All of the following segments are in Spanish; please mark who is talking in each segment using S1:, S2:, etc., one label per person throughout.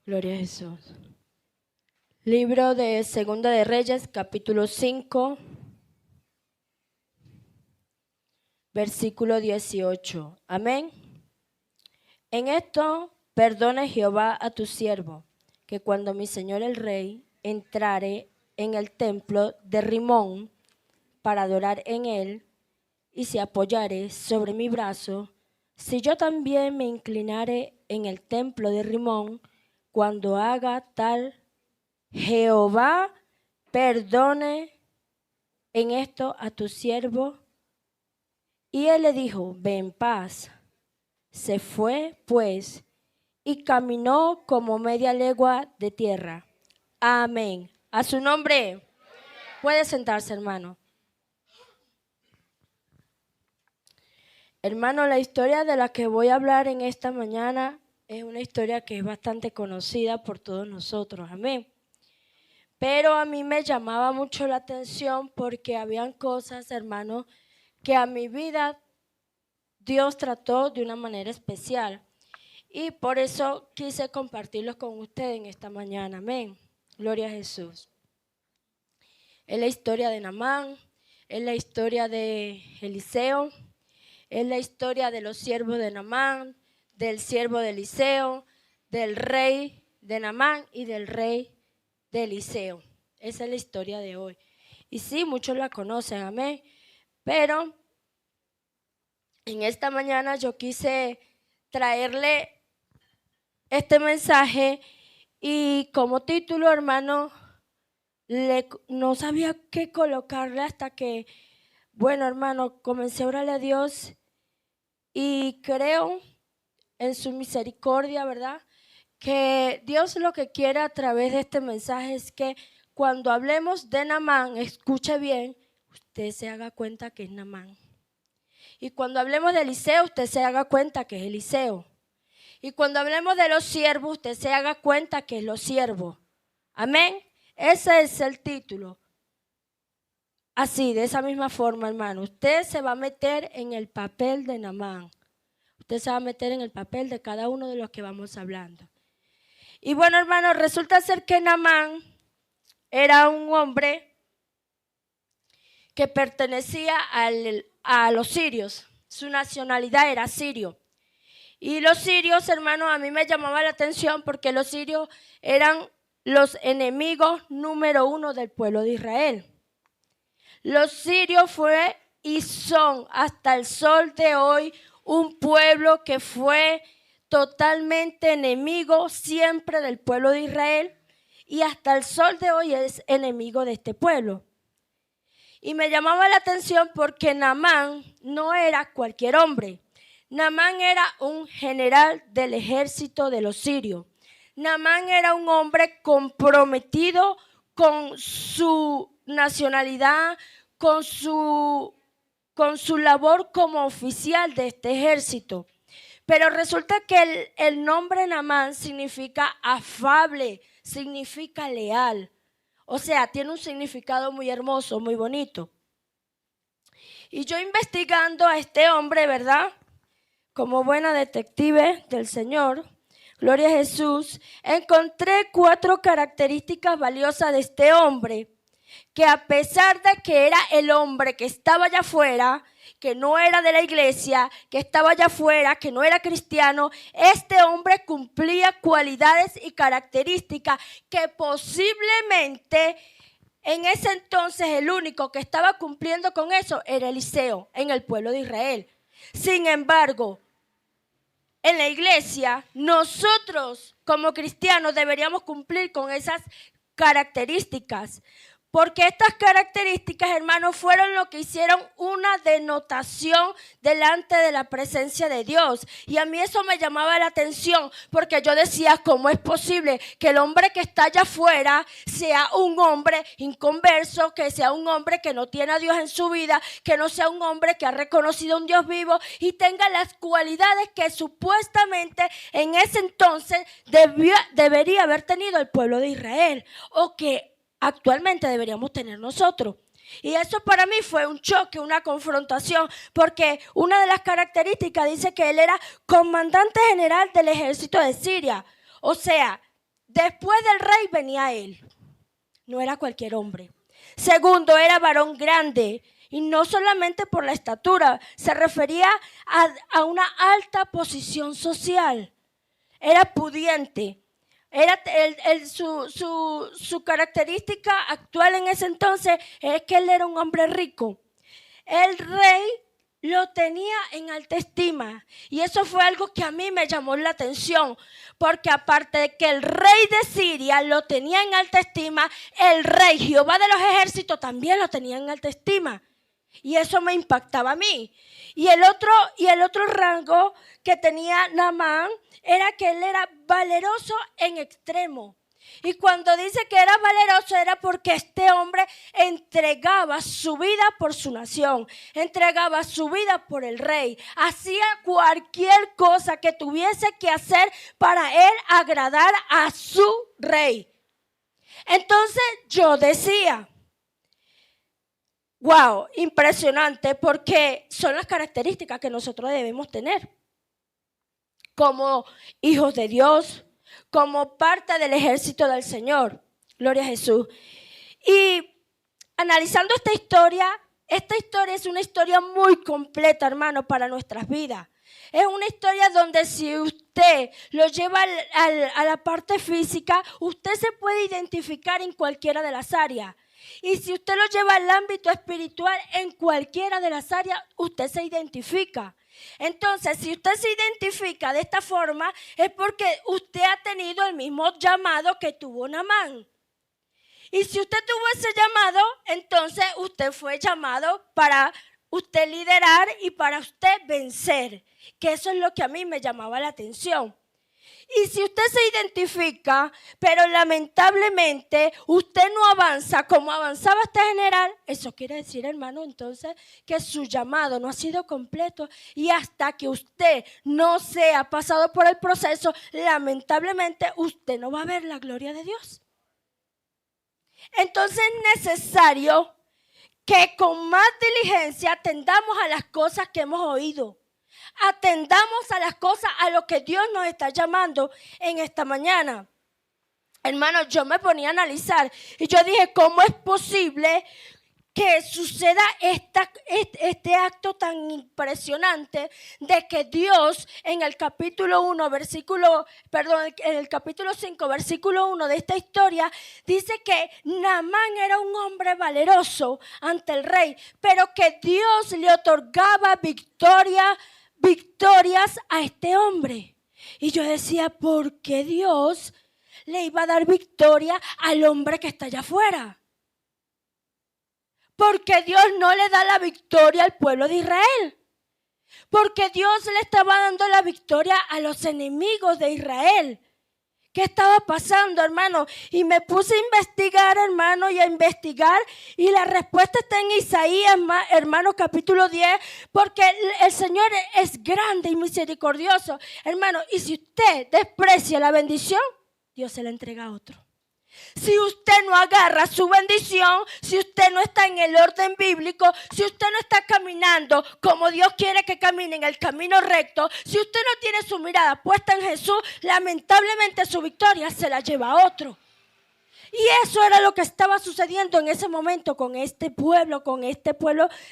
S1: Gloria a Jesús. Libro de Segunda de Reyes, capítulo 5, versículo 18. Amén. En esto perdone Jehová a tu siervo, que cuando mi señor el rey entrare en el templo de Rimón para adorar en él, y se apoyare sobre mi brazo, si yo también me inclinare en el templo de Rimón, cuando haga tal, Jehová perdone en esto a tu siervo. Y él le dijo, ve en paz. Se fue, pues, y caminó como media legua de tierra. Amén. A su nombre. Puede sentarse, hermano. Hermano, la historia de la que voy a hablar en esta mañana es una historia que es bastante conocida por todos nosotros. Amén. Pero a mí me llamaba mucho la atención porque habían cosas, hermano, que a mi vida Dios trató de una manera especial. Y por eso quise compartirlos con ustedes en esta mañana. Amén. Gloria a Jesús. Es la historia de Naamán, es la historia de Eliseo, es la historia de los siervos de Naamán, del siervo de Eliseo, del rey de Naamán y del rey de Eliseo. Esa es la historia de hoy. Y sí, muchos la conocen, amén. Pero en esta mañana yo quise traerle este mensaje y como título, hermano, no sabía qué colocarle hasta que, bueno, hermano, comencé a orarle a Dios y creo en su misericordia, ¿verdad? Que Dios lo que quiere a través de este mensaje es que cuando hablemos de Naamán, escuche bien, usted se haga cuenta que es Naamán. Y cuando hablemos de Eliseo, usted se haga cuenta que es Eliseo. Y cuando hablemos de los siervos, usted se haga cuenta que es los siervos. Amén. Ese es el título. Así, de esa misma forma, hermano. Usted se va a meter en el papel de Naamán. Usted se va a meter en el papel de cada uno de los que vamos hablando. Y bueno, hermano, resulta ser que Naamán era un hombre que pertenecía a los sirios. Su nacionalidad era sirio. Y los sirios, hermano, a mí me llamaba la atención porque los sirios eran los enemigos número 1 del pueblo de Israel. Los sirios fue y son hasta el sol de hoy un pueblo que fue totalmente enemigo siempre del pueblo de Israel y hasta el sol de hoy es enemigo de este pueblo. Y me llamaba la atención porque Naamán no era cualquier hombre. Naamán era un general del ejército de los sirios. Naamán era un hombre comprometido con su nacionalidad, con su labor como oficial de este ejército. Pero resulta que el nombre Naamán significa afable, significa leal. O sea, tiene un significado muy hermoso, muy bonito. Y yo investigando a este hombre, ¿verdad? Como buena detective del Señor, gloria a Jesús, encontré 4 características valiosas de este hombre, que a pesar de que era el hombre que estaba allá afuera, que no era de la iglesia, que estaba allá afuera, que no era cristiano, este hombre cumplía cualidades y características que posiblemente en ese entonces el único que estaba cumpliendo con eso era Eliseo en el pueblo de Israel. Sin embargo, en la iglesia, nosotros como cristianos deberíamos cumplir con esas características. Porque estas características, hermanos, fueron lo que hicieron una denotación delante de la presencia de Dios. Y a mí eso me llamaba la atención porque yo decía, ¿cómo es posible que el hombre que está allá afuera sea un hombre inconverso, que sea un hombre que no tiene a Dios en su vida, que no sea un hombre que ha reconocido a un Dios vivo y tenga las cualidades que supuestamente en ese entonces debería haber tenido el pueblo de Israel o que actualmente deberíamos tener nosotros? Y eso para mí fue un choque, una confrontación, porque una de las características dice que él era comandante general del ejército de Siria. O sea, después del rey venía él. No era cualquier hombre. Segundo, era varón grande. Y no solamente por la estatura, se refería a una alta posición social. Era pudiente. Su característica actual en ese entonces es que él era un hombre rico. El rey lo tenía en alta estima y eso fue algo que a mí me llamó la atención, porque aparte de que el rey de Siria lo tenía en alta estima, el rey Jehová de los ejércitos también lo tenía en alta estima. Y eso me impactaba a mí. Y el otro rango que tenía Naamán era que él era valeroso en extremo. Y cuando dice que era valeroso era porque este hombre entregaba su vida por su nación, entregaba su vida por el rey, hacía cualquier cosa que tuviese que hacer para él agradar a su rey. Entonces yo decía, wow, impresionante, porque son las características que nosotros debemos tener como hijos de Dios, como parte del ejército del Señor. Gloria a Jesús. Y analizando esta historia es una historia muy completa, hermano, para nuestras vidas. Es una historia donde si usted lo lleva a la parte física, usted se puede identificar en cualquiera de las áreas. Y si usted lo lleva al ámbito espiritual, en cualquiera de las áreas, usted se identifica. Entonces, si usted se identifica de esta forma, es porque usted ha tenido el mismo llamado que tuvo Naamán. Y si usted tuvo ese llamado, entonces usted fue llamado para usted liderar y para usted vencer. Que eso es lo que a mí me llamaba la atención. Y si usted se identifica, pero lamentablemente usted no avanza como avanzaba este general, eso quiere decir, hermano, entonces que su llamado no ha sido completo. Y hasta que usted no sea pasado por el proceso, lamentablemente usted no va a ver la gloria de Dios. Entonces es necesario que con más diligencia atendamos a las cosas que hemos oído. Atendamos a las cosas a lo que Dios nos está llamando en esta mañana. Hermano, yo me ponía a analizar y yo dije, ¿cómo es posible que suceda este acto tan impresionante de que Dios en el capítulo 5, versículo 1 de esta historia, dice que Naamán era un hombre valeroso ante el rey, pero que Dios le otorgaba victorias a este hombre? Y yo decía, ¿por qué Dios le iba a dar victoria al hombre que está allá afuera? Porque Dios no le da la victoria al pueblo de Israel. Porque Dios le estaba dando la victoria a los enemigos de Israel. ¿Qué estaba pasando, hermano? Y me puse a investigar, hermano, y y la respuesta está en Isaías, hermano, capítulo 10, porque el Señor es grande y misericordioso, hermano, y si usted desprecia la bendición, Dios se la entrega a otro. Si usted no agarra su bendición, si usted no está en el orden bíblico, si usted no está caminando como Dios quiere que camine en el camino recto, si usted no tiene su mirada puesta en Jesús, lamentablemente su victoria se la lleva a otro. Y eso era lo que estaba sucediendo en ese momento con este pueblo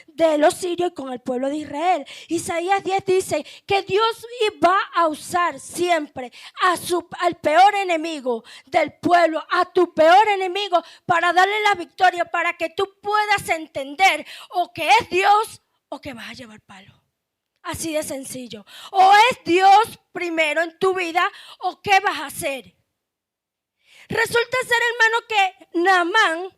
S1: de los sirios y con el pueblo de Israel. Isaías 10 dice que Dios va a usar siempre al peor enemigo del pueblo, a tu peor enemigo, para darle la victoria, para que tú puedas entender o que es Dios o que vas a llevar palo. Así de sencillo. O es Dios primero en tu vida o qué vas a hacer. Resulta ser, hermano, que Naamán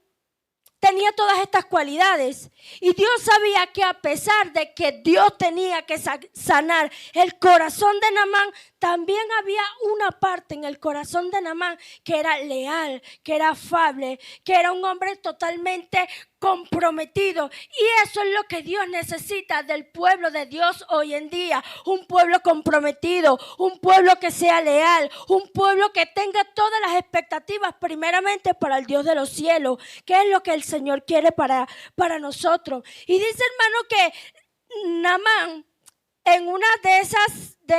S1: tenía todas estas cualidades y Dios sabía que a pesar de que Dios tenía que sanar el corazón de Naamán, también había una parte en el corazón de Naamán que era leal, que era afable, que era un hombre totalmente comprometido. Y eso es lo que Dios necesita del pueblo de Dios hoy en día. Un pueblo comprometido, un pueblo que sea leal, un pueblo que tenga todas las expectativas primeramente para el Dios de los cielos, que es lo que el Señor quiere para nosotros. Y dice, hermano, que Naamán en una de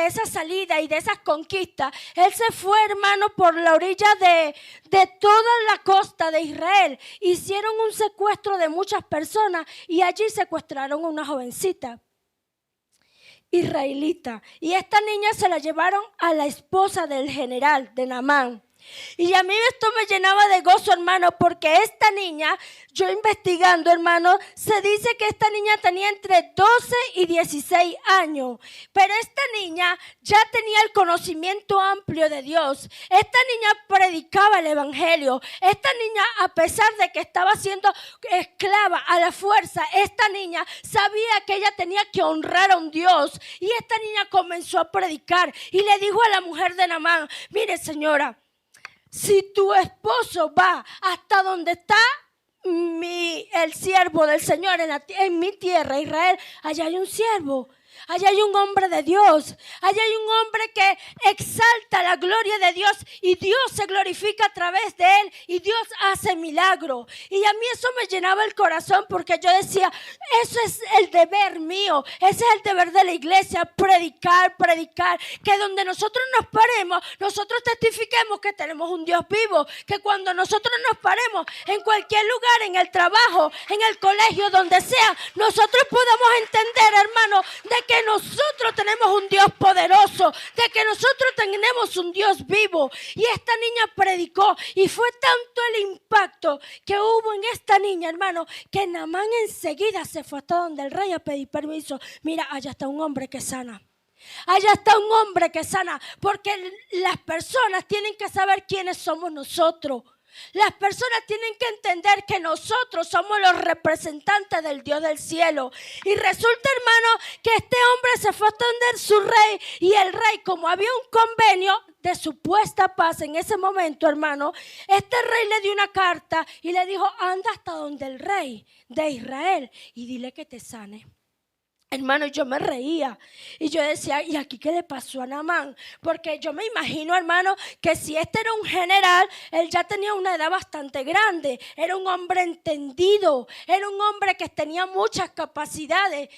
S1: esas salidas y de esas conquistas, él se fue, hermano, por la orilla de toda la costa de Israel. Hicieron un secuestro de muchas personas y allí secuestraron a una jovencita israelita. Y esta niña se la llevaron a la esposa del general, de Naamán. Y a mí esto me llenaba de gozo, hermano, porque esta niña, yo investigando, hermano, se dice que esta niña tenía entre 12 y 16 años. Pero esta niña ya tenía el conocimiento amplio de Dios. Esta niña predicaba el evangelio. Esta niña, a pesar de que estaba siendo esclava a la fuerza, esta niña sabía que ella tenía que honrar a un Dios. Y esta niña comenzó a predicar y le dijo a la mujer de Naamán: mire, señora, si tu esposo va hasta donde está el siervo del Señor en mi tierra, Israel, allá hay un siervo. Allá hay un hombre de Dios, allá hay un hombre que exalta la gloria de Dios y Dios se glorifica a través de él y Dios hace milagros. Y a mí eso me llenaba el corazón porque yo decía, eso es el deber mío, ese es el deber de la iglesia, predicar, que donde nosotros nos paremos, nosotros testifiquemos que tenemos un Dios vivo, que cuando nosotros nos paremos en cualquier lugar, en el trabajo, en el colegio, donde sea, nosotros podamos entender, hermano, de que nosotros tenemos un Dios poderoso, de que nosotros tenemos un Dios vivo. Y esta niña predicó y fue tanto el impacto que hubo en esta niña, hermano, que Naamán enseguida se fue hasta donde el rey a pedir permiso. Mira, allá está un hombre que sana. Allá está un hombre que sana, porque las personas tienen que saber quiénes somos nosotros. Las personas tienen que entender que nosotros somos los representantes del Dios del cielo. Y resulta, hermano, que este hombre se fue a atender su rey. Y el rey, como había un convenio de supuesta paz en ese momento, hermano, este rey le dio una carta y le dijo: anda hasta donde el rey de Israel y dile que te sane. Hermano, yo me reía y yo decía, ¿y aquí qué le pasó a Naamán? Porque yo me imagino, hermano, que si este era un general, él ya tenía una edad bastante grande, era un hombre entendido, era un hombre que tenía muchas capacidades.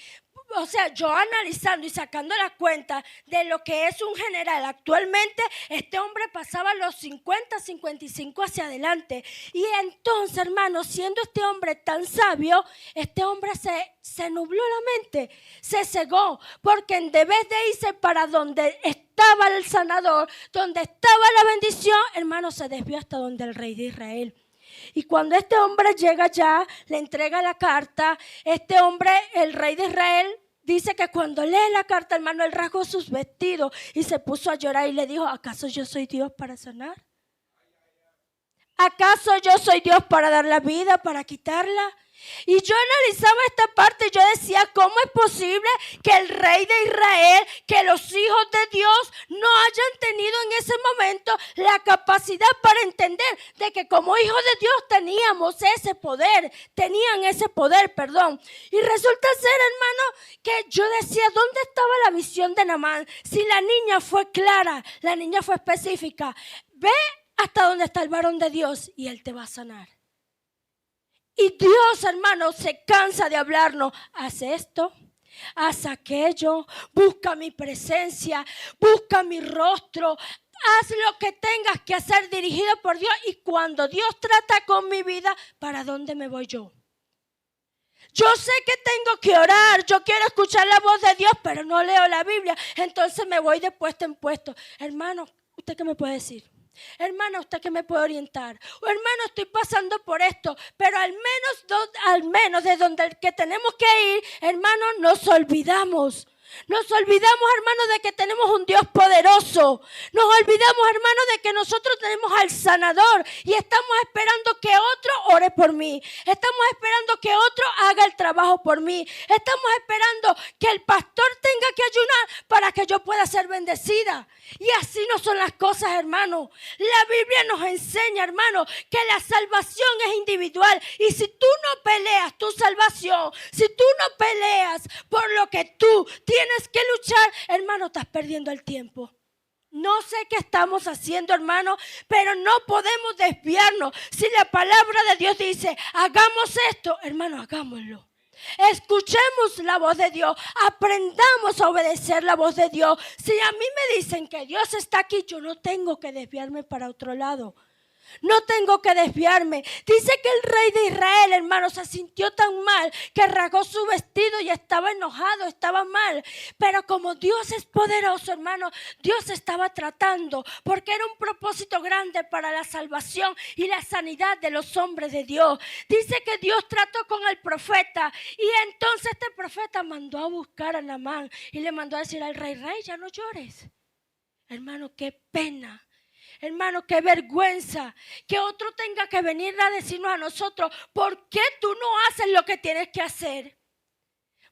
S1: O sea, yo analizando y sacando las cuentas de lo que es un general actualmente, este hombre pasaba los 50, 55 hacia adelante. Y entonces, hermano, siendo este hombre tan sabio, este hombre se nubló la mente, se cegó, porque en vez de irse para donde estaba el sanador, donde estaba la bendición, hermano, se desvió hasta donde el rey de Israel. Y cuando este hombre llega allá, le entrega la carta, este hombre, el rey de Israel, dice que cuando lee la carta, hermano, él rasgó sus vestidos y se puso a llorar y le dijo: ¿acaso yo soy Dios para sanar? ¿Acaso yo soy Dios para dar la vida, para quitarla? Y yo analizaba esta parte y yo decía, ¿cómo es posible que el rey de Israel, que los hijos de Dios no hayan tenido en ese momento la capacidad para entender de que como hijos de Dios tenían ese poder? Y resulta ser, hermano, que yo decía, ¿dónde estaba la visión de Naamán? Si la niña fue clara, la niña fue específica. Ve hasta donde está el varón de Dios y él te va a sanar. Y Dios, hermano, se cansa de hablarnos: haz esto, haz aquello, busca mi presencia, busca mi rostro, haz lo que tengas que hacer dirigido por Dios. Y cuando Dios trata con mi vida, ¿para dónde me voy yo? Yo sé que tengo que orar, yo quiero escuchar la voz de Dios, pero no leo la Biblia, entonces me voy de puesto en puesto. Hermano, ¿usted qué me puede decir? Hermano, ¿usted qué me puede orientar? O hermano, estoy pasando por esto, pero al menos de donde que tenemos que ir, hermano, nos olvidamos. Nos olvidamos, hermanos, de que tenemos un Dios poderoso. Nos olvidamos, hermanos, de que nosotros tenemos al sanador y estamos esperando que otro ore por mí. Estamos esperando que otro haga el trabajo por mí. Estamos esperando que el pastor tenga que ayunar para que yo pueda ser bendecida. Y así no son las cosas, hermano. La Biblia nos enseña, hermano, que la salvación es individual. Y si tú no peleas tu salvación, si tú no peleas por lo que tú tienes que luchar, hermano, estás perdiendo el tiempo. No sé qué estamos haciendo, hermano, pero no podemos desviarnos. Si la palabra de Dios dice, hagamos esto, hermano, hagámoslo. Escuchemos la voz de Dios, aprendamos a obedecer la voz de Dios. Si a mí me dicen que Dios está aquí, yo no tengo que desviarme para otro lado. No tengo que desviarme. Dice que el rey de Israel, hermano, se sintió tan mal que rasgó su vestido y estaba enojado, estaba mal. Pero como Dios es poderoso, hermano, Dios estaba tratando porque era un propósito grande para la salvación y la sanidad de los hombres de Dios. Dice que Dios trató con el profeta y entonces este profeta mandó a buscar a Naamán y le mandó a decir al rey, ya no llores. Hermano, qué pena. Hermano, qué vergüenza que otro tenga que venir a decirnos a nosotros, ¿por qué tú no haces lo que tienes que hacer?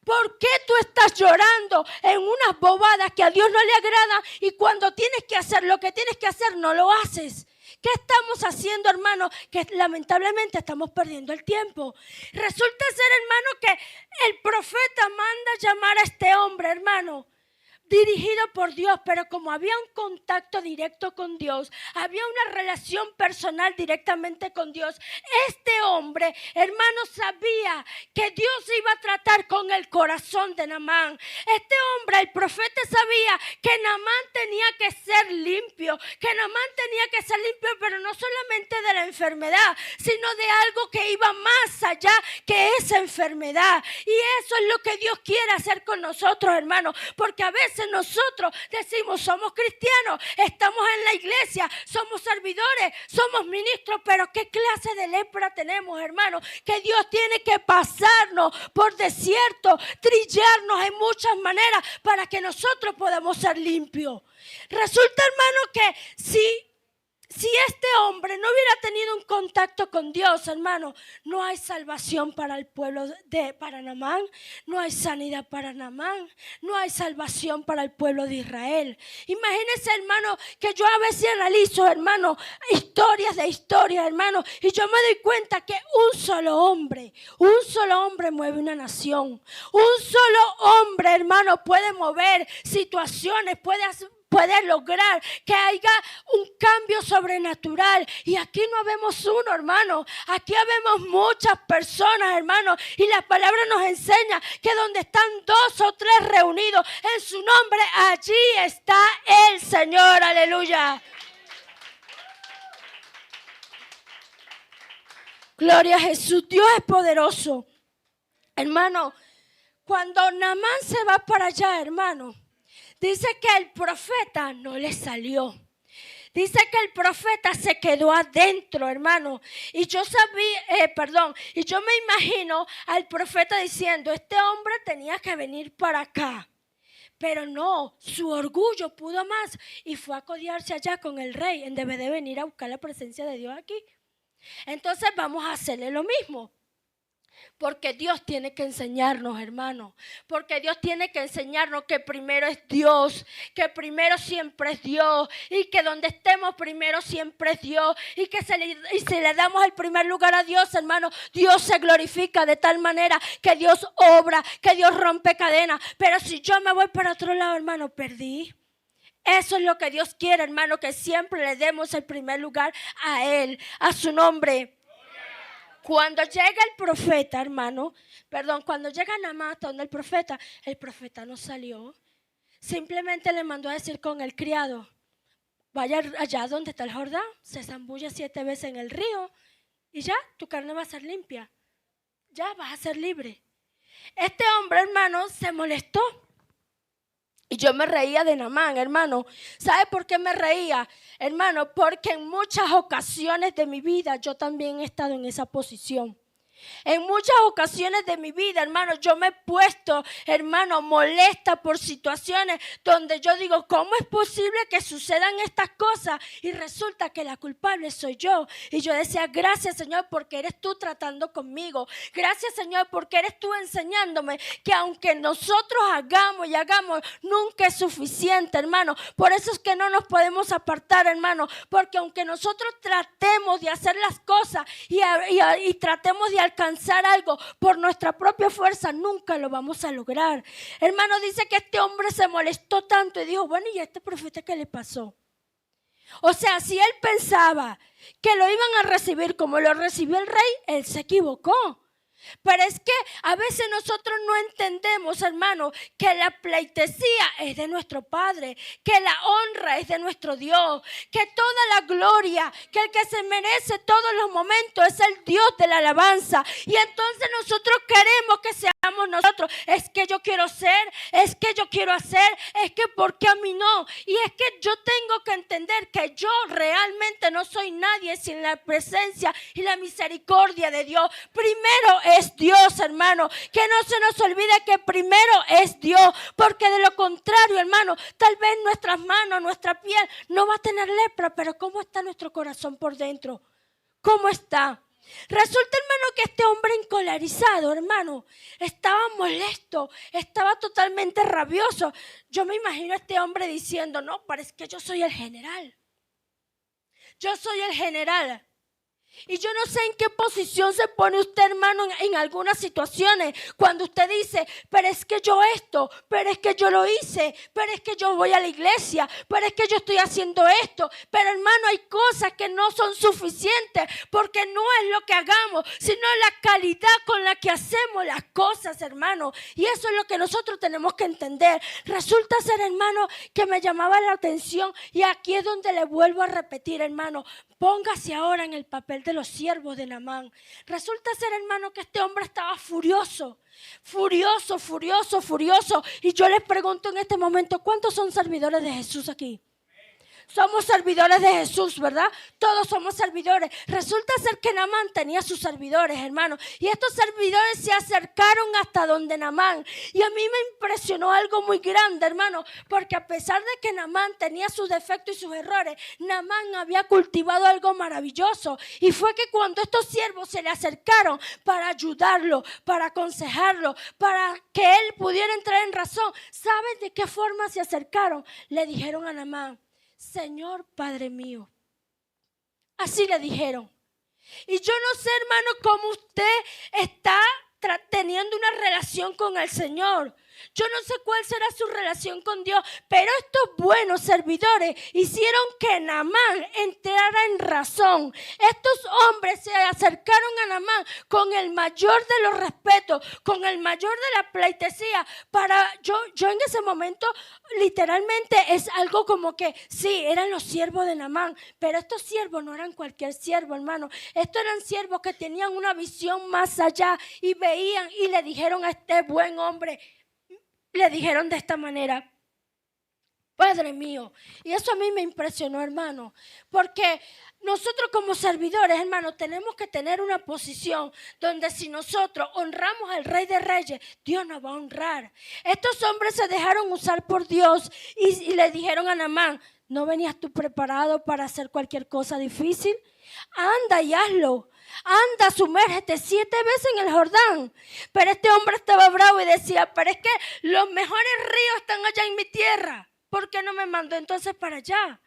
S1: ¿Por qué tú estás llorando en unas bobadas que a Dios no le agradan y cuando tienes que hacer lo que tienes que hacer no lo haces? ¿Qué estamos haciendo, hermano? Que lamentablemente estamos perdiendo el tiempo. Resulta ser, hermano, que el profeta manda llamar a este hombre, hermano, dirigido por Dios, pero como había un contacto directo con Dios, había una relación personal directamente con Dios, este hombre, hermano, sabía que Dios iba a tratar con el corazón de Naamán. Este hombre, el profeta, sabía que Naamán tenía que ser limpio, pero no solamente de la enfermedad, sino de algo que iba más allá que esa enfermedad. Y eso es lo que Dios quiere hacer con nosotros, hermano, porque a veces nosotros decimos, somos cristianos, estamos en la iglesia, somos servidores, somos ministros, pero ¿qué clase de lepra tenemos, hermano? Que Dios tiene que pasarnos por desierto, trillarnos en muchas maneras para que nosotros podamos ser limpios. Resulta, hermano, que si este hombre no hubiera tenido un contacto con Dios, hermano, no hay salvación para el pueblo para Naamán, no hay sanidad para Naamán, no hay salvación para el pueblo de Israel. Imagínense, hermano, que yo a veces analizo, hermano, historias, hermano, y yo me doy cuenta que un solo hombre mueve una nación. Un solo hombre, hermano, puede mover situaciones, puede lograr que haya un cambio sobrenatural. Y aquí no vemos uno, hermano. Aquí vemos muchas personas, hermano. Y la palabra nos enseña que donde están 2 o 3 reunidos en su nombre, allí está el Señor. Aleluya. Gloria a Jesús. Dios es poderoso. Hermano, cuando Naamán se va para allá, hermano, dice que el profeta no le salió. Dice que el profeta se quedó adentro, hermano. Y yo me imagino al profeta diciendo, este hombre tenía que venir para acá. Pero no, su orgullo pudo más y fue a codearse allá con el rey en vez de venir a buscar la presencia de Dios aquí. Entonces vamos a hacerle lo mismo. Porque Dios tiene que enseñarnos, hermano. Porque Dios tiene que enseñarnos que primero es Dios. Que primero siempre es Dios. Y que donde estemos primero siempre es Dios. Y si le damos el primer lugar a Dios, hermano, Dios se glorifica de tal manera que Dios obra, que Dios rompe cadenas. Pero si yo me voy para otro lado, hermano, perdí. Eso es lo que Dios quiere, hermano, que siempre le demos el primer lugar a Él, a su nombre. Cuando llega el profeta, cuando llega Naamán donde el profeta no salió. Simplemente le mandó a decir con el criado, vaya allá donde está el Jordán, se zambulla 7 veces en el río y ya, tu carne va a ser limpia. Ya vas a ser libre. Este hombre, hermano, se molestó. Y yo me reía de Naamán, hermano. ¿Sabe por qué me reía? Hermano, porque en muchas ocasiones de mi vida yo también he estado en esa posición. En muchas ocasiones de mi vida, hermano, yo me he puesto, hermano, molesta por situaciones donde yo digo, ¿cómo es posible que sucedan estas cosas? Y resulta que la culpable soy yo. Y yo decía, gracias, Señor, porque eres tú tratando conmigo. Gracias, Señor, porque eres tú enseñándome que aunque nosotros hagamos, nunca es suficiente, hermano. Por eso es que no nos podemos apartar, hermano, porque aunque nosotros tratemos de hacer las cosas y tratemos de alcanzar algo por nuestra propia fuerza, nunca lo vamos a lograr. Hermano, dice que este hombre se molestó tanto y dijo, bueno, ¿y a este profeta qué le pasó? O sea, si él pensaba que lo iban a recibir como lo recibió el rey, él se equivocó. Pero es que a veces nosotros no entendemos, hermano, que la pleitesía es de nuestro Padre, que la honra es de nuestro Dios, que toda la gloria, que el que se merece todos los momentos es el Dios de la alabanza. Y entonces nosotros queremos que seamos nosotros. Es que yo quiero ser, es que yo quiero hacer, es que ¿por qué a mí no? Y es que yo tengo que entender que yo realmente no soy nadie sin la presencia y la misericordia de Dios. Primero es Dios, hermano. Que no se nos olvide que primero es Dios. Porque de lo contrario, hermano, tal vez nuestras manos, nuestra piel no va a tener lepra. Pero ¿cómo está nuestro corazón por dentro? ¿Cómo está? Resulta, hermano, que este hombre encolerizado, hermano, estaba molesto, estaba totalmente rabioso. Yo me imagino a este hombre diciendo, no, pero es que yo soy el general. Yo soy el general. Y yo no sé en qué posición se pone usted, hermano, en algunas situaciones. Cuando usted dice, pero es que yo esto, pero es que yo lo hice, pero es que yo voy a la iglesia, pero es que yo estoy haciendo esto. Pero, hermano, hay cosas que no son suficientes porque no es lo que hagamos, sino la calidad con la que hacemos las cosas, hermano. Y eso es lo que nosotros tenemos que entender. Resulta ser, hermano, que me llamaba la atención y aquí es donde le vuelvo a repetir, hermano. Póngase ahora en el papel de los siervos de Naamán. Resulta ser, hermano, que este hombre estaba furioso. Y yo les pregunto en este momento, ¿cuántos son servidores de Jesús aquí? Somos servidores de Jesús, ¿verdad? Todos somos servidores. Resulta ser que Naamán tenía sus servidores, hermano. Y estos servidores se acercaron hasta donde Naamán. Y a mí me impresionó algo muy grande, hermano. Porque a pesar de que Naamán tenía sus defectos y sus errores, Naamán había cultivado algo maravilloso. Y fue que cuando estos siervos se le acercaron para ayudarlo, para aconsejarlo, para que él pudiera entrar en razón, ¿saben de qué forma se acercaron? Le dijeron a Naamán, Señor Padre mío. Así le dijeron. Y yo no sé, hermano, cómo usted está teniendo una relación con el Señor. Yo no sé cuál será su relación con Dios, pero estos buenos servidores hicieron que Naamán entrara en razón. Estos hombres se acercaron a Naamán con el mayor de los respetos, con el mayor de la pleitesía. Yo en ese momento literalmente es algo como que sí, eran los siervos de Naamán, pero estos siervos no eran cualquier siervo, hermano. Estos eran siervos que tenían una visión más allá y veían y le dijeron a este buen hombre, le dijeron de esta manera, Padre mío. Y eso a mí me impresionó, hermano, porque nosotros como servidores, hermano, tenemos que tener una posición donde si nosotros honramos al Rey de Reyes, Dios nos va a honrar. Estos hombres se dejaron usar por Dios y le dijeron a Naamán, ¿no venías tú preparado para hacer cualquier cosa difícil? Anda y hazlo. Anda, sumérgete 7 veces en el Jordán. Pero este hombre estaba bravo y decía, pero es que los mejores ríos están allá en mi tierra. ¿Por qué no me mandó entonces para allá?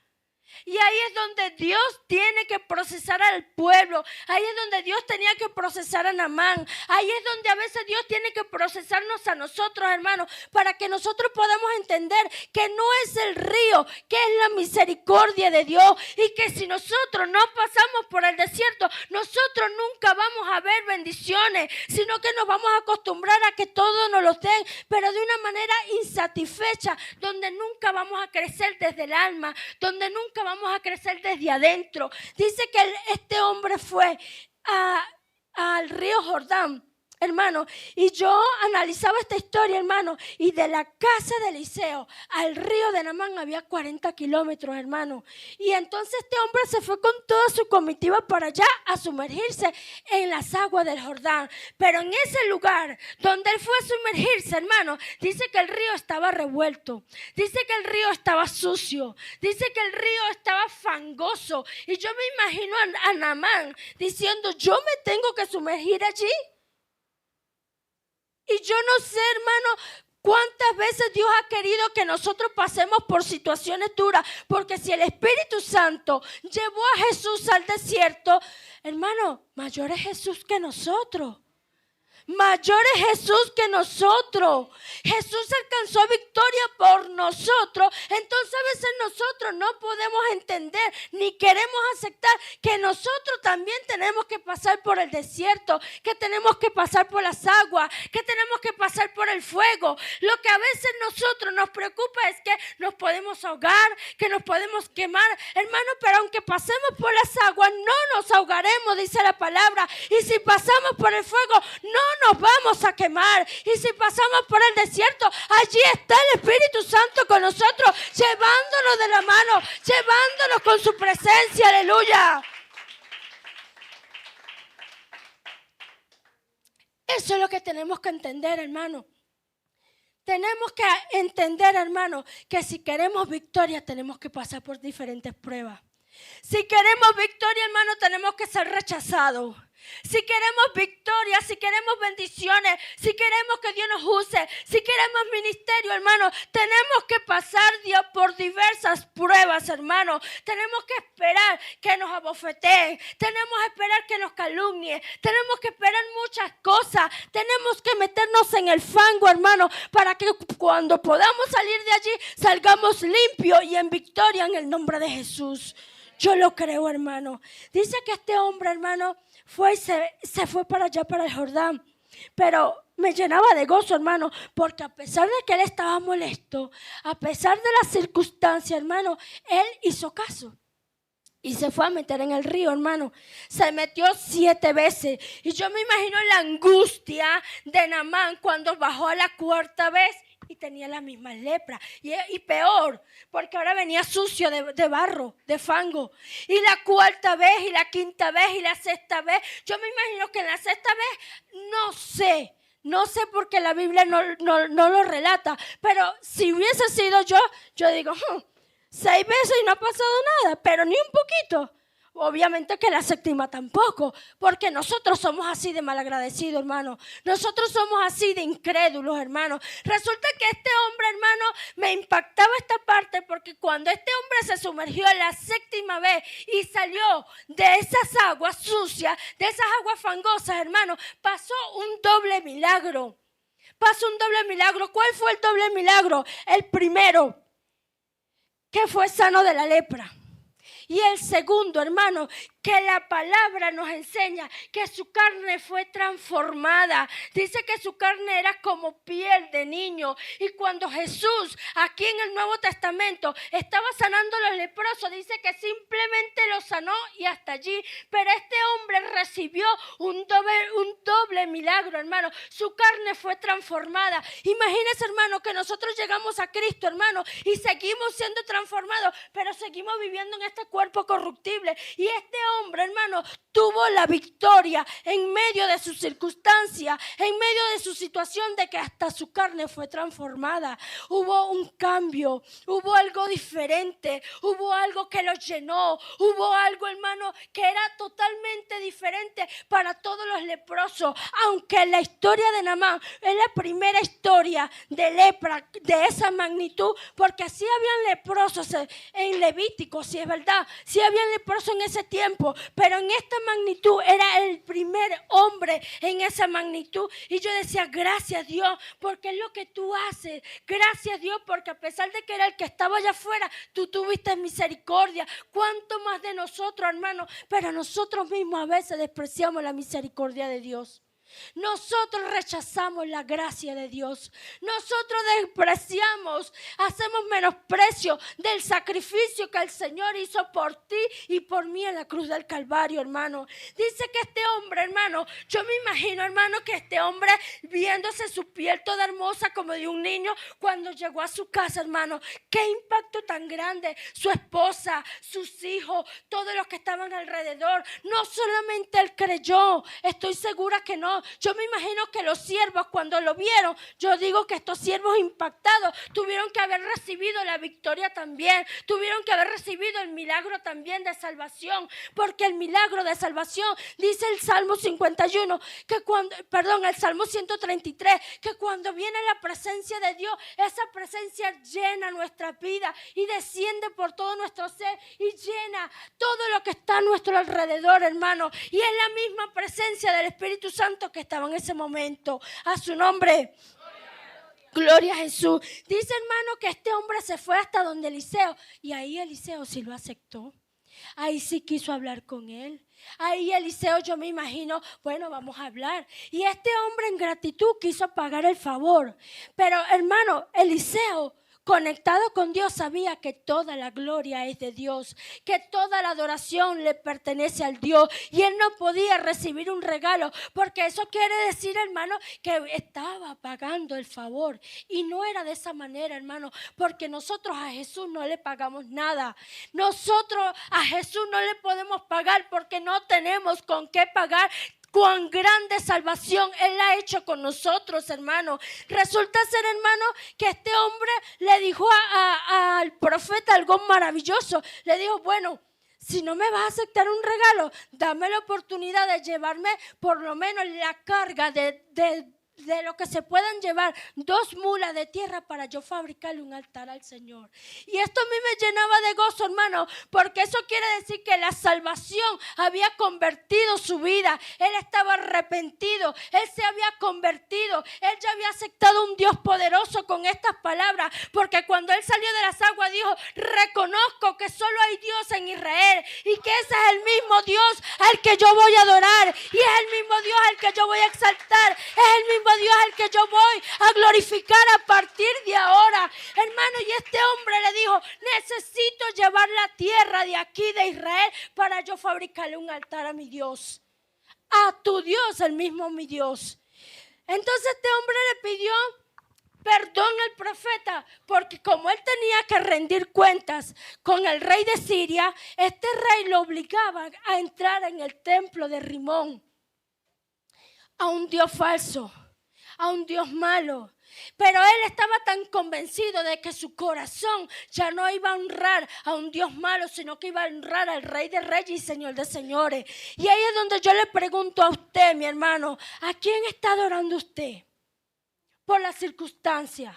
S1: Y ahí es donde Dios tiene que procesar al pueblo. Ahí es donde Dios tenía que procesar a Naamán. Ahí es donde a veces Dios tiene que procesarnos a nosotros, hermanos, para que nosotros podamos entender que no es el río, que es la misericordia de Dios. Y que si nosotros no pasamos por el desierto, nosotros nunca vamos a ver bendiciones, sino que nos vamos a acostumbrar a que todo nos lo den, pero de una manera insatisfecha, donde nunca vamos a crecer desde el alma, donde nunca vamos a crecer desde adentro. Dice que este hombre fue al río Jordán, hermano, y yo analizaba esta historia, hermano, y de la casa de Eliseo al río de Naamán había 40 kilómetros, hermano. Y entonces este hombre se fue con toda su comitiva para allá a sumergirse en las aguas del Jordán. Pero en ese lugar donde él fue a sumergirse, hermano, dice que el río estaba revuelto, dice que el río estaba sucio, dice que el río estaba fangoso. Y yo me imagino a Naamán diciendo, yo me tengo que sumergir allí. Y yo no sé, hermano, cuántas veces Dios ha querido que nosotros pasemos por situaciones duras. Porque si el Espíritu Santo llevó a Jesús al desierto, hermano, mayor es Jesús que nosotros. Mayor es Jesús que nosotros. Jesús alcanzó victoria por nosotros. Entonces a veces nosotros no podemos entender ni queremos aceptar que nosotros también tenemos que pasar por el desierto, que tenemos que pasar por las aguas, que tenemos que pasar por el fuego. Lo que a veces nosotros nos preocupa es que nos podemos ahogar, que nos podemos quemar. Hermano, pero aunque pasemos por las aguas, no nos ahogaremos, dice la palabra. Y si pasamos por el fuego, no nos vamos a quemar. Y si pasamos por el desierto, allí está el Espíritu Santo con nosotros, llevándonos de la mano, llevándonos con su presencia. Aleluya. Eso es lo que tenemos que entender, hermano. Tenemos que entender, hermano, que si queremos victoria tenemos que pasar por diferentes pruebas. Si queremos victoria, hermano, tenemos que ser rechazados. Si queremos victoria, si queremos bendiciones, si queremos que Dios nos use, si queremos ministerio, hermano, tenemos que pasar por diversas pruebas, hermano. Tenemos que esperar que nos abofeteen, tenemos que esperar que nos calumnien, tenemos que esperar muchas cosas, tenemos que meternos en el fango, hermano, para que cuando podamos salir de allí salgamos limpios y en victoria en el nombre de Jesús. Yo lo creo, hermano. Dice que este hombre, hermano, se fue para allá, para el Jordán. Pero me llenaba de gozo, hermano, porque a pesar de que él estaba molesto, a pesar de las circunstancias, hermano, él hizo caso. Y se fue a meter en el río, hermano. Se metió 7 veces. Y yo me imagino la angustia de Naamán cuando bajó a la 4ª vez. Y tenía la misma lepra. Y peor, porque ahora venía sucio de barro, de fango. Y la 4ª vez, y la 5ª vez, y la 6ª vez. Yo me imagino que en la 6ª vez, no sé porque la Biblia no lo relata. Pero si hubiese sido yo digo, 6 veces y no ha pasado nada, pero ni un poquito. Obviamente que la 7ª tampoco, porque nosotros somos así de malagradecidos, hermano. Nosotros somos así de incrédulos, hermano. Resulta que este hombre, hermano, me impactaba esta parte porque cuando este hombre se sumergió en la 7ª vez y salió de esas aguas sucias, de esas aguas fangosas, hermano, pasó un doble milagro. Pasó un doble milagro. ¿Cuál fue el doble milagro? El primero, que fue sano de la lepra. Y el segundo, hermano, que la palabra nos enseña que su carne fue transformada. Dice que su carne era como piel de niño. Y cuando Jesús, aquí en el Nuevo Testamento, estaba sanando a los leprosos, dice que simplemente los sanó y hasta allí. Pero este hombre recibió un doble milagro, hermano. Su carne fue transformada. Imagínese, hermano, que nosotros llegamos a Cristo, hermano, y seguimos siendo transformados, pero seguimos viviendo en este cuerpo corruptible. Y este hombre, hermano, tuvo la victoria en medio de su circunstancia, en medio de su situación, de que hasta su carne fue transformada. Hubo un cambio, hubo algo diferente, hubo algo que los llenó, hubo algo, hermano, que era totalmente diferente para todos los leprosos. Aunque la historia de Naamán es la primera historia de lepra de esa magnitud, porque sí habían leprosos en Levítico, sí es verdad, sí habían leprosos en ese tiempo, pero en esta magnitud era el primer hombre en esa magnitud. Y yo decía, gracias Dios, porque es lo que tú haces. Gracias Dios, porque a pesar de que era el que estaba allá afuera, tú tuviste misericordia. ¿Cuánto más de nosotros, hermano? Pero nosotros mismos a veces despreciamos la misericordia de Dios. Nosotros rechazamos la gracia de Dios. Nosotros despreciamos, hacemos menosprecio del sacrificio que el Señor hizo por ti y por mí en la cruz del Calvario, hermano. Dice que este hombre, hermano, yo me imagino, hermano, que este hombre, viéndose su piel toda hermosa como de un niño, cuando llegó a su casa, hermano, qué impacto tan grande. Su esposa, sus hijos, todos los que estaban alrededor. No solamente él creyó, estoy segura que no. Yo me imagino que los siervos, cuando lo vieron, yo digo que estos siervos impactados tuvieron que haber recibido la victoria también, tuvieron que haber recibido el milagro también de salvación, porque el milagro de salvación, dice el Salmo 51, el Salmo 133, que cuando viene la presencia de Dios, esa presencia llena nuestra vida y desciende por todo nuestro ser y llena todo lo que está a nuestro alrededor, hermano. Y es la misma presencia del Espíritu Santo que estaba en ese momento. A su nombre. Gloria a Jesús. Dice, hermano, que este hombre se fue hasta donde Eliseo. Y ahí Eliseo sí lo aceptó. Ahí sí quiso hablar con él. Ahí Eliseo, yo me imagino, bueno, vamos a hablar. Y este hombre en gratitud quiso pagar el favor. Pero hermano, Eliseo, conectado con Dios, sabía que toda la gloria es de Dios, que toda la adoración le pertenece al Dios, y él no podía recibir un regalo, porque eso quiere decir, hermano, que estaba pagando el favor, y no era de esa manera, hermano, porque nosotros a Jesús no le pagamos nada. Nosotros a Jesús no le podemos pagar porque no tenemos con qué pagar. Cuán grande salvación Él ha hecho con nosotros, hermano. Resulta ser, hermano, que este hombre le dijo al profeta algo maravilloso. Le dijo, bueno, si no me vas a aceptar un regalo, dame la oportunidad de llevarme por lo menos la carga de lo que se puedan llevar 2 mulas de tierra para yo fabricarle un altar al Señor. Y esto a mí me llenaba de gozo, hermano, porque eso quiere decir que la salvación había convertido su vida. Él estaba arrepentido, él se había convertido, él ya había aceptado un Dios poderoso con estas palabras, porque cuando él salió de las aguas dijo, reconozco que solo hay Dios en Israel y que ese es el mismo Dios al que yo voy a adorar, y es el mismo Dios al que yo voy a exaltar, es el mismo Dios al que yo voy a glorificar a partir de ahora, hermano. Y este hombre le dijo, necesito llevar la tierra de aquí de Israel para yo fabricarle un altar a mi Dios, a tu Dios, el mismo mi Dios. Entonces este hombre le pidió perdón al profeta, porque como él tenía que rendir cuentas con el rey de Siria, este rey lo obligaba a entrar en el templo de Rimón, a un Dios falso, a un Dios malo. Pero él estaba tan convencido de que su corazón ya no iba a honrar a un Dios malo, sino que iba a honrar al Rey de Reyes y Señor de Señores. Y ahí es donde yo le pregunto a usted, mi hermano, ¿a quién está adorando usted? Por la circunstancia.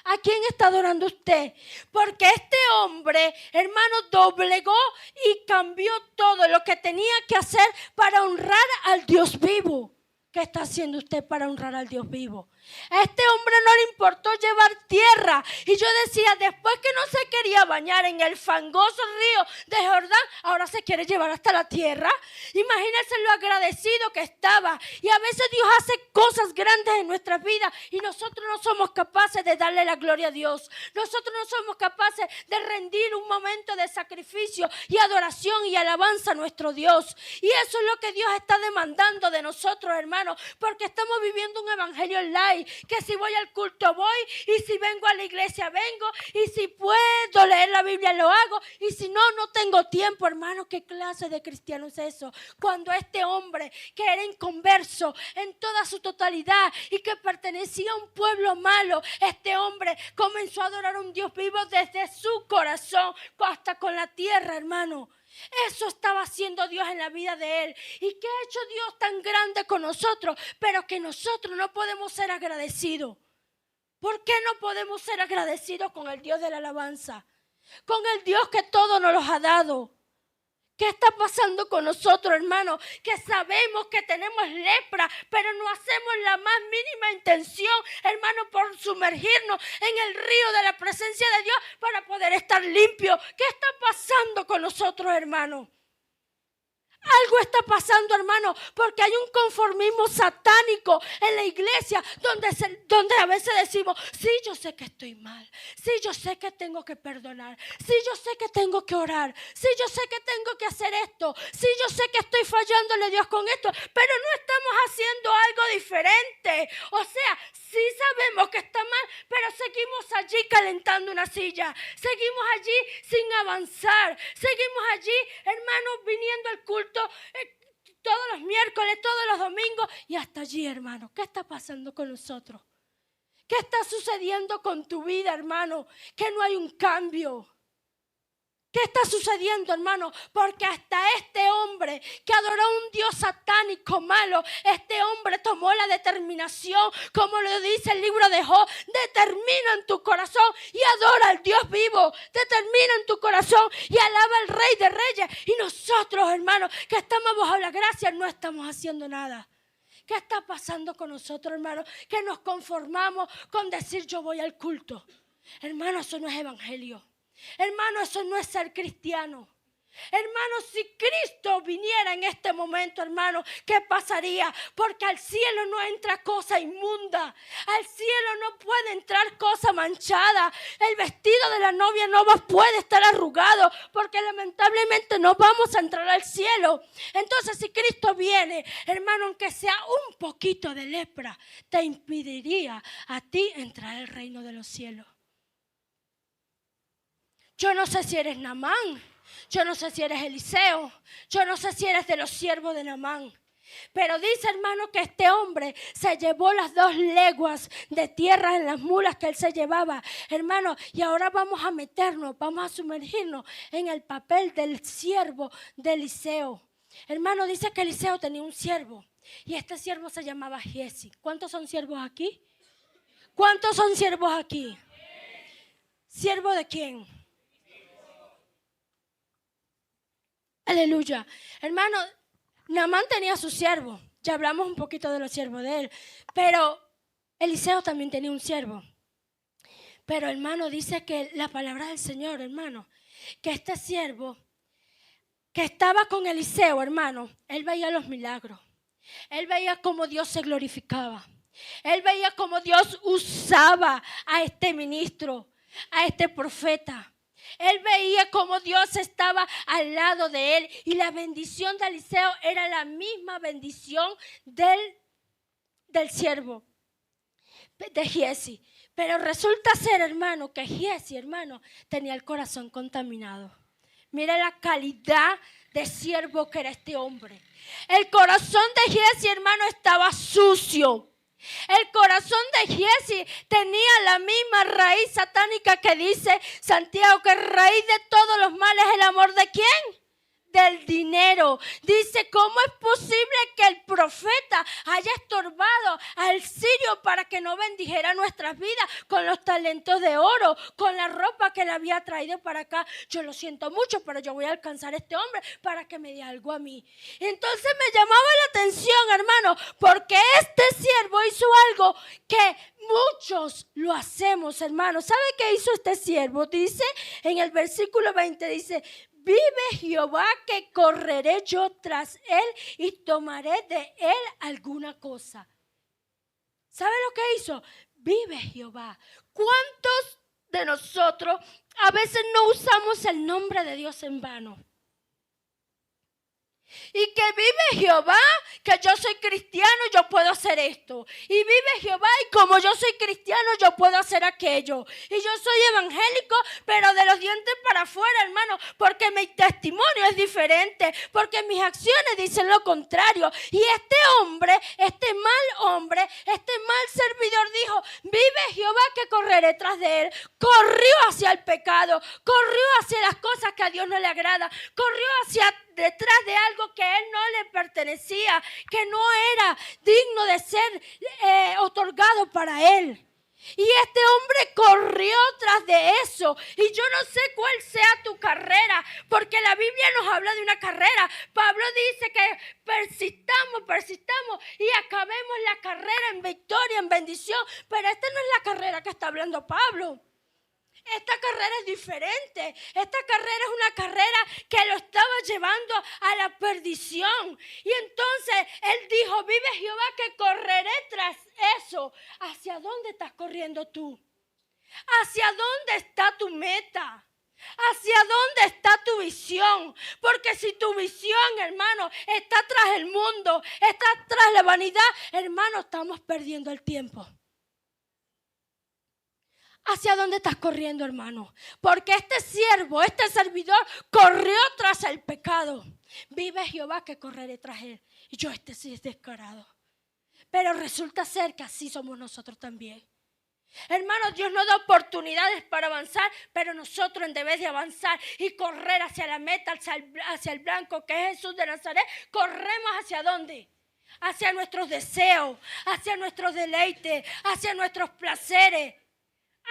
S1: ¿A quién está adorando usted? Porque este hombre, hermano, doblegó y cambió todo lo que tenía que hacer para honrar al Dios vivo. ¿Qué está haciendo usted para honrar al Dios vivo? A este hombre no le importó llevar tierra. Y yo decía, después que no se quería bañar en el fangoso río de Jordán, ahora se quiere llevar hasta la tierra. Imagínense lo agradecido que estaba. Y a veces Dios hace cosas grandes en nuestras vidas y nosotros no somos capaces de darle la gloria a Dios. Nosotros no somos capaces de rendir un momento de sacrificio y adoración y alabanza a nuestro Dios. Y eso es lo que Dios está demandando de nosotros, hermanos, porque estamos viviendo un evangelio online. Que si voy al culto voy, y si vengo a la iglesia vengo, y si puedo leer la Biblia lo hago, y si no, no tengo tiempo, hermano. ¿Qué clase de cristiano es eso? Cuando este hombre que era inconverso en toda su totalidad y que pertenecía a un pueblo malo, este hombre comenzó a adorar a un Dios vivo desde su corazón hasta con la tierra, hermano. Eso estaba haciendo Dios en la vida de él. ¿Y qué ha hecho Dios tan grande con nosotros? Pero que nosotros no podemos ser agradecidos. ¿Por qué no podemos ser agradecidos con el Dios de la alabanza? Con el Dios que todo nos los ha dado. ¿Qué está pasando con nosotros, hermano? Que sabemos que tenemos lepra, pero no hacemos la más mínima intención, hermano, por sumergirnos en el río de la presencia de Dios para poder estar limpios. ¿Qué está pasando con nosotros, hermano? Algo está pasando, hermano, porque hay un conformismo satánico en la iglesia donde a veces decimos, sí, yo sé que estoy mal, sí, yo sé que tengo que perdonar, sí, yo sé que tengo que orar, sí, yo sé que tengo que hacer esto, sí, yo sé que estoy fallándole a Dios con esto, pero no estamos haciendo algo diferente. O sea, sí sabemos que está mal, pero seguimos allí calentando una silla, seguimos allí sin avanzar, seguimos allí, hermanos, viniendo al culto todos los miércoles, todos los domingos y hasta allí, hermano. ¿Qué está pasando con nosotros? ¿Qué está sucediendo con tu vida, hermano? Que no hay un cambio. ¿Qué está sucediendo, hermano? Porque hasta este hombre que adoró a un Dios satánico malo, este hombre tomó la determinación, como lo dice el libro de Job, determina en tu corazón y adora al Dios vivo, determina en tu corazón y alaba al Rey de Reyes. Y nosotros, hermanos, que estamos bajo la gracia, no estamos haciendo nada. ¿Qué está pasando con nosotros, hermano? Que nos conformamos con decir yo voy al culto. Hermano, eso no es evangelio. Hermano, eso no es ser cristiano. Hermano, si Cristo viniera en este momento, hermano, ¿qué pasaría? Porque al cielo no entra cosa inmunda. Al cielo no puede entrar cosa manchada. El vestido de la novia no puede estar arrugado, porque lamentablemente no vamos a entrar al cielo. Entonces, si Cristo viene, hermano, aunque sea un poquito de lepra, te impediría a ti entrar al reino de los cielos. Yo no sé si eres Naamán. Yo no sé si eres Eliseo, yo no sé si eres de los siervos de Naamán. Pero dice, hermano, que este hombre se llevó las 2 leguas de tierra en las mulas que él se llevaba. Hermano, y ahora vamos a meternos, vamos a sumergirnos en el papel del siervo de Eliseo. Hermano, dice que Eliseo tenía un siervo y este siervo se llamaba Giesi. ¿Cuántos son siervos aquí? ¿Cuántos son siervos aquí? ¿Siervo de quién? Aleluya. Hermano, Naamán tenía su siervo. Ya hablamos un poquito de los siervos de él. Pero Eliseo también tenía un siervo. Pero hermano, dice que la palabra del Señor, hermano, que este siervo que estaba con Eliseo, hermano, él veía los milagros. Él veía cómo Dios se glorificaba. Él veía cómo Dios usaba a este ministro, a este profeta. Él veía cómo Dios estaba al lado de él y la bendición de Eliseo era la misma bendición del siervo de Giesi. Pero resulta ser, hermano, que Giesi, hermano, tenía el corazón contaminado. Mira la calidad de siervo que era este hombre. El corazón de Giesi, hermano, estaba sucio. El corazón de Giesi tenía la misma raíz satánica que dice Santiago, que raíz de todos los males es el amor de ¿quién? Del dinero. Dice, ¿cómo es posible que el profeta haya estorbado al sirio para que no bendijera nuestras vidas con los talentos de oro, con la ropa que le había traído para acá? Yo lo siento mucho, pero yo voy a alcanzar a este hombre para que me dé algo a mí. Entonces me llamaba la atención, hermano, porque este siervo hizo algo que muchos lo hacemos, hermano. ¿Sabe qué hizo este siervo? Dice en el versículo 20, dice, vive Jehová que correré yo tras él y tomaré de él alguna cosa. ¿Sabe lo que hizo? Vive Jehová. ¿Cuántos de nosotros a veces no usamos el nombre de Dios en vano? Y que vive Jehová, que yo soy cristiano y yo puedo hacer esto. Y vive Jehová y como yo soy cristiano yo puedo hacer aquello. Y yo soy evangélico, pero de los dientes para afuera, hermano, porque mi testimonio es diferente, porque mis acciones dicen lo contrario. Y este hombre, este mal servidor dijo, vive Jehová que correré tras de él. Corrió hacia el pecado, corrió hacia las cosas que a Dios no le agrada, corrió hacia detrás de algo que a él no le pertenecía, que no era digno de ser otorgado para él. Y este hombre corrió tras de eso. Y yo no sé cuál sea tu carrera, porque la Biblia nos habla de una carrera. Pablo dice que persistamos y acabemos la carrera en victoria, en bendición. Pero esta no es la carrera que está hablando Pablo. Esta carrera es diferente. Esta carrera es una carrera que lo estaba llevando a la perdición. Y entonces él dijo, vive Jehová que correré tras eso. ¿Hacia dónde estás corriendo tú? ¿Hacia dónde está tu meta? ¿Hacia dónde está tu visión? Porque si tu visión, hermano, está tras el mundo, está tras la vanidad, hermano, estamos perdiendo el tiempo. ¿Hacia dónde estás corriendo, hermano? Porque este siervo, este servidor, corrió tras el pecado. Vive Jehová que correré tras él. Y yo sí es descarado. Pero resulta ser que así somos nosotros también. Hermano, Dios nos da oportunidades para avanzar, pero nosotros en vez de avanzar y correr hacia la meta, hacia el blanco que es Jesús de Nazaret, corremos ¿hacia dónde? Hacia nuestros deseos, hacia nuestros deleites, hacia nuestros placeres,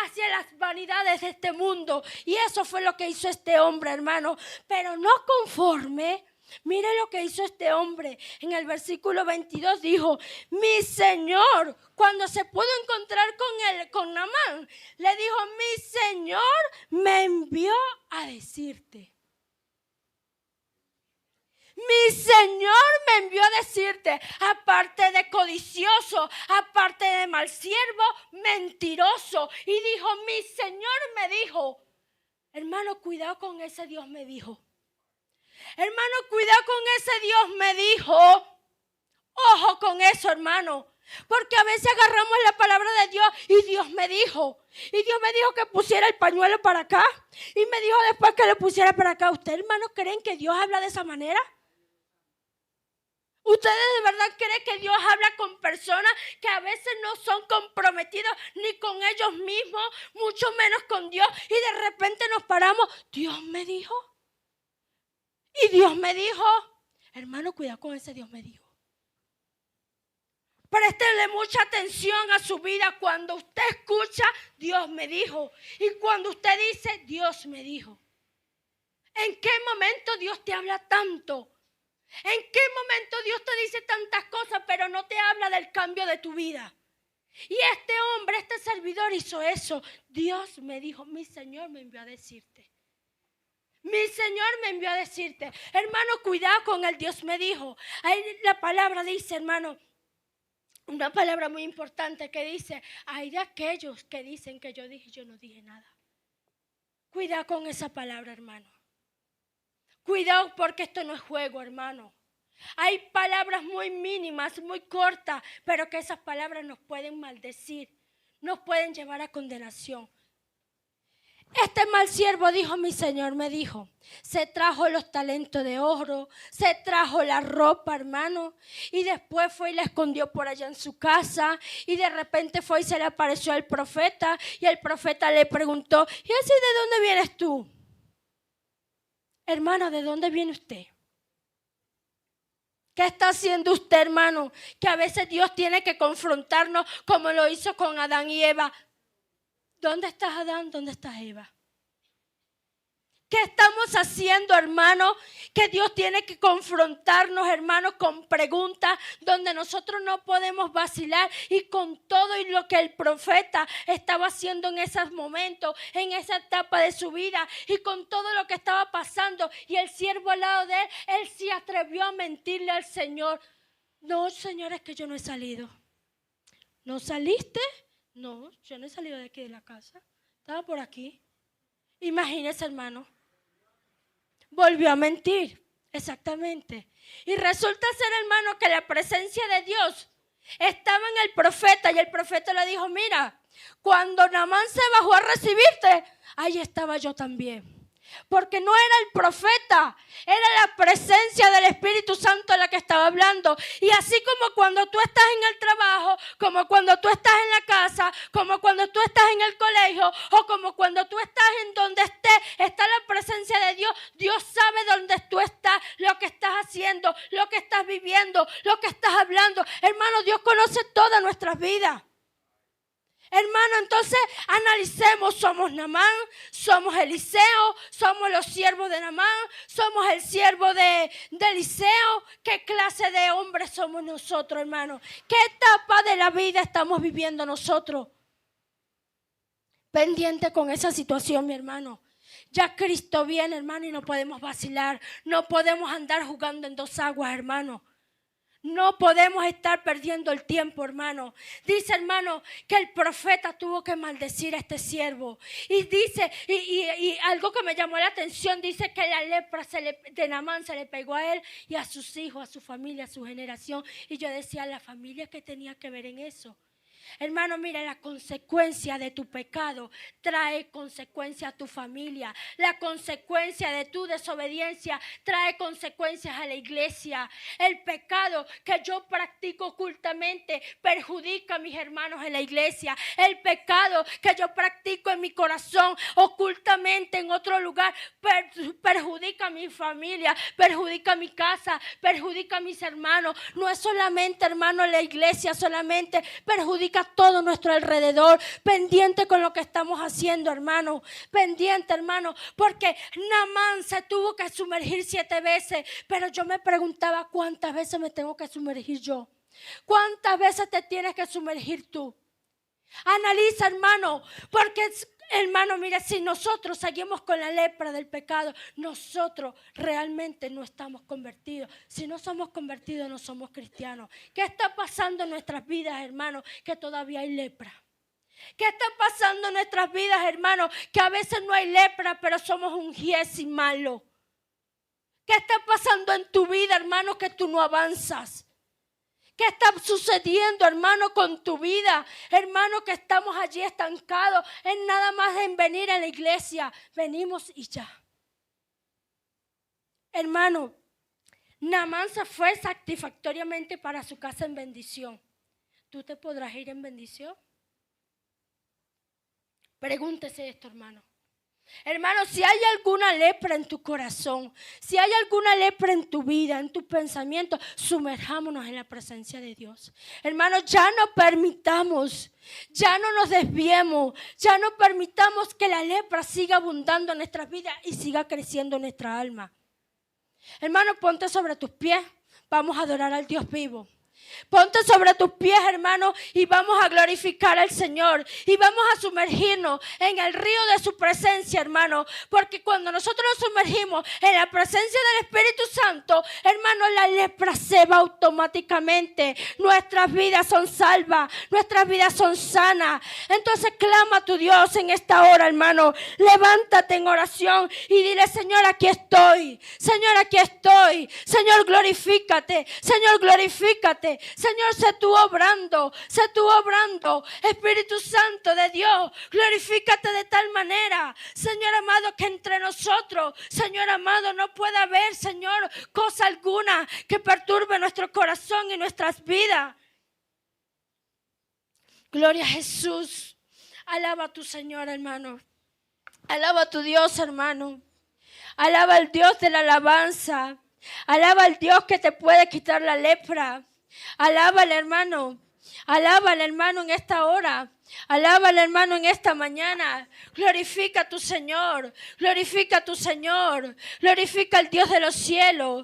S1: hacia las vanidades de este mundo. Y eso fue lo que hizo este hombre, hermano. Pero no conforme, Mire lo que hizo este hombre. En el versículo 22 dijo, mi Señor, cuando se pudo encontrar con Naamán, le dijo, mi Señor me envió a decirte. Mi Señor me envió a decirte, aparte de codicioso, aparte de mal siervo, mentiroso. Y dijo, mi Señor me dijo. Hermano, cuidado con ese Dios me dijo. Hermano, cuidado con ese Dios me dijo. Ojo con eso, hermano. Porque a veces agarramos la palabra de Dios y Dios me dijo. Y Dios me dijo que pusiera el pañuelo para acá. Y me dijo después que lo pusiera para acá. ¿Ustedes, hermanos, creen que Dios habla de esa manera? ¿Ustedes de verdad creen que Dios habla con personas que a veces no son comprometidos ni con ellos mismos, mucho menos con Dios? Y de repente nos paramos, Dios me dijo. Y Dios me dijo. Hermano, cuidado con ese Dios me dijo. Préstele mucha atención a su vida cuando usted escucha, Dios me dijo. Y cuando usted dice, Dios me dijo. ¿En qué momento Dios te habla tanto? ¿En qué momento Dios te dice tantas cosas, pero no te habla del cambio de tu vida? Y este hombre, este servidor hizo eso. Dios me dijo, mi Señor me envió a decirte. Mi Señor me envió a decirte. Hermano, cuidado con el Dios me dijo. Ahí la palabra dice, hermano, una palabra muy importante que dice, hay de aquellos que dicen que yo dije, yo no dije nada. Cuidado con esa palabra, hermano. Cuidado porque esto no es juego, hermano. Hay palabras muy mínimas, muy cortas, pero que esas palabras nos pueden maldecir, nos pueden llevar a condenación. Este mal siervo dijo, mi Señor me dijo, se trajo los talentos de oro, se trajo la ropa, hermano, y después fue y la escondió por allá en su casa, y de repente fue y se le apareció al profeta, y el profeta le preguntó, ¿y así de dónde vienes tú? Hermano, ¿de dónde viene usted? ¿Qué está haciendo usted, hermano? Que a veces Dios tiene que confrontarnos como lo hizo con Adán y Eva. ¿Dónde estás, Adán? ¿Dónde estás, Eva? ¿Qué estamos haciendo, hermano? Que Dios tiene que confrontarnos, hermano, con preguntas donde nosotros no podemos vacilar, y con todo y lo que el profeta estaba haciendo en esos momentos, en esa etapa de su vida, y con todo lo que estaba pasando, y el siervo al lado de él, él se atrevió a mentirle al Señor. No, Señor, es que yo no he salido. ¿No saliste? No, yo no he salido de aquí de la casa. Estaba por aquí. Imagínese, hermano. Volvió a mentir, exactamente. Y resulta ser, hermano, que la presencia de Dios estaba en el profeta, y el profeta le dijo, mira, cuando Naamán se bajó a recibirte, ahí estaba yo también. Porque no era el profeta, era la presencia del Espíritu Santo la que estaba hablando. Y así como cuando tú estás en el trabajo, como cuando tú estás en la casa, como cuando tú estás en el colegio, o como cuando tú estás en donde estés, está la presencia de Dios. Dios sabe dónde tú estás, lo que estás haciendo, lo que estás viviendo, lo que estás hablando. Hermano, Dios conoce todas nuestras vidas. Hermano, entonces analicemos, somos Naamán, somos Eliseo, somos los siervos de Naamán, somos el siervo de Eliseo. ¿Qué clase de hombres somos nosotros, hermano? ¿Qué etapa de la vida estamos viviendo nosotros? Pendiente con esa situación, mi hermano. Ya Cristo viene, hermano, y no podemos vacilar, no podemos andar jugando en dos aguas, hermano. No podemos estar perdiendo el tiempo, hermano. Dice, hermano, que el profeta tuvo que maldecir a este siervo. Y dice, y algo que me llamó la atención, dice que la lepra de Naamán se le pegó a él y a sus hijos, a su familia, a su generación. Y yo decía, la familia, ¿qué tenía que ver en eso? Hermano, mira, la consecuencia de tu pecado trae consecuencia a tu familia. La consecuencia de tu desobediencia trae consecuencias a la iglesia. El pecado que yo practico ocultamente perjudica a mis hermanos en la iglesia. El pecado que yo practico en mi corazón ocultamente en otro lugar perjudica a mi familia, perjudica a mi casa, perjudica a mis hermanos. No es solamente, hermano, la iglesia solamente, perjudica a todo nuestro alrededor, pendiente con lo que estamos haciendo, hermano, pendiente, hermano, porque Naamán se tuvo que sumergir 7 veces, pero yo me preguntaba cuántas veces me tengo que sumergir yo, cuántas veces te tienes que sumergir tú. Analiza, hermano, porque hermano, mira, si nosotros seguimos con la lepra del pecado, nosotros realmente no estamos convertidos. Si no somos convertidos, no somos cristianos. ¿Qué está pasando en nuestras vidas, hermano? Que todavía hay lepra. ¿Qué está pasando en nuestras vidas, hermano? Que a veces no hay lepra, pero somos un giesi malo. ¿Qué está pasando en tu vida, hermano, que tú no avanzas? ¿Qué está sucediendo, hermano, con tu vida? Hermano, que estamos allí estancados en nada más en venir a la iglesia. Venimos y ya. Hermano, Naamán se fue satisfactoriamente para su casa en bendición. ¿Tú te podrás ir en bendición? Pregúntese esto, hermano. Hermano, si hay alguna lepra en tu corazón, si hay alguna lepra en tu vida, en tus pensamientos, sumerjámonos en la presencia de Dios. Hermano, ya no permitamos, ya no nos desviemos, ya no permitamos que la lepra siga abundando en nuestras vidas y siga creciendo en nuestra alma. Hermano, ponte sobre tus pies, vamos a adorar al Dios vivo. Ponte sobre tus pies, hermano, y vamos a glorificar al Señor. Y vamos a sumergirnos en el río de su presencia, hermano. Porque cuando nosotros nos sumergimos en la presencia del Espíritu Santo, hermano, la lepra se va automáticamente. Nuestras vidas son salvas, nuestras vidas son sanas. Entonces clama a tu Dios en esta hora, hermano. Levántate en oración y dile: Señor, aquí estoy. Señor, aquí estoy. Señor, glorifícate. Señor, glorifícate. Señor, sé tú obrando, sé tú obrando. Espíritu Santo de Dios, glorifícate de tal manera, Señor amado, que entre nosotros, Señor amado, no pueda haber, Señor, cosa alguna que perturbe nuestro corazón y nuestras vidas. Gloria a Jesús. Alaba a tu Señor, hermano. Alaba a tu Dios, hermano. Alaba al Dios de la alabanza. Alaba al Dios que te puede quitar la lepra. Alábale, hermano. Alábale, hermano, en esta hora. Alábale, hermano, en esta mañana. Glorifica a tu Señor. Glorifica a tu Señor. Glorifica al Dios de los cielos.